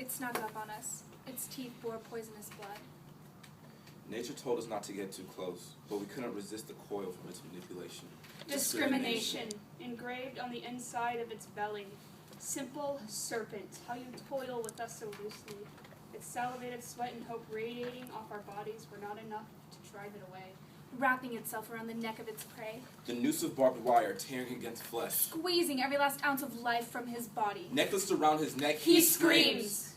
It snuck up on us. Its teeth bore poisonous blood. Nature told us not to get too close, but we couldn't resist the coil from its manipulation. Discrimination, engraved on the inside of its belly. Simple serpent, how you toil with us so loosely. Its salivated sweat and hope radiating off our bodies were not enough to drive it away. Wrapping itself around the neck of its prey. The noose of barbed wire tearing against flesh. Squeezing every last ounce of life from his body. Necklaced around his neck, He screams.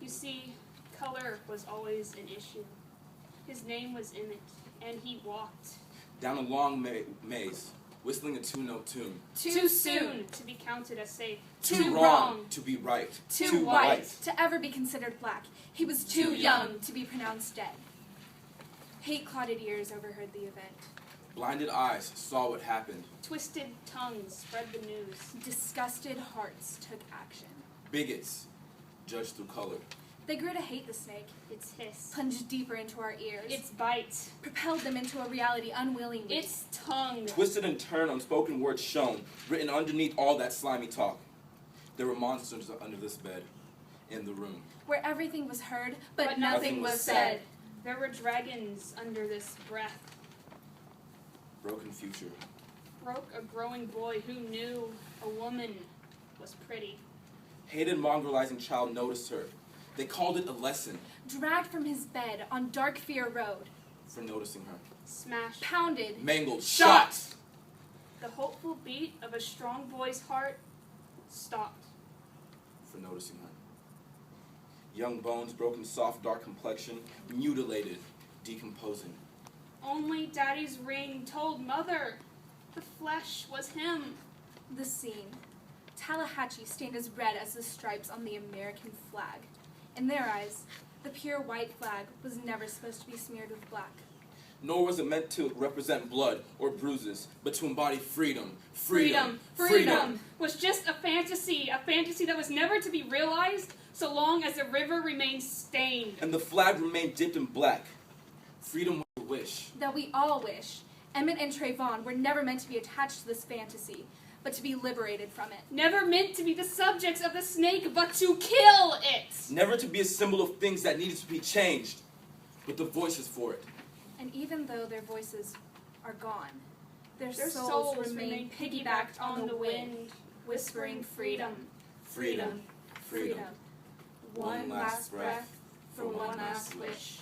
You see, color was always an issue. His name was in it, and he walked. Down a long maze, whistling a two-note tune. Too soon to be counted as safe. Too wrong to be right. Too white to ever be considered black. He was too young to be pronounced dead. Hate-clotted ears overheard the event. Blinded eyes saw what happened. Twisted tongues spread the news. Disgusted hearts took action. Bigots judged through color. They grew to hate the snake. Its hiss. Plunged deeper into our ears. Its bite. Propelled them into a reality unwillingly. Its tongue. Twisted and turned, unspoken words shown, written underneath all that slimy talk. There were monsters under this bed, in the room. Where everything was heard, but nothing was said. There were dragons under this breath. Broken future. Broke a growing boy who knew a woman was pretty. Hated mongrelizing child noticed her. They called it a lesson. Dragged from his bed on Dark Fear Road. For noticing her. Smashed. Pounded. Mangled. Shot! The hopeful beat of a strong boy's heart stopped. For noticing her. Young bones, broken, soft, dark complexion, mutilated, decomposing. Only Daddy's ring told Mother the flesh was him. The scene. Tallahatchie stained as red as the stripes on the American flag. In their eyes, the pure white flag was never supposed to be smeared with black. Nor was it meant to represent blood or bruises, but to embody freedom. Freedom was just a fantasy that was never to be realized so long as the river remained stained. And the flag remained dipped in black. Freedom was a wish. That we all wish. Emmett and Trayvon were never meant to be attached to this fantasy, but to be liberated from it. Never meant to be the subjects of the snake, but to kill it. Never to be a symbol of things that needed to be changed, but the voices for it. And even though their voices are gone, their souls remain piggybacked on the wind, whispering freedom, freedom, freedom. One last breath for one last wish.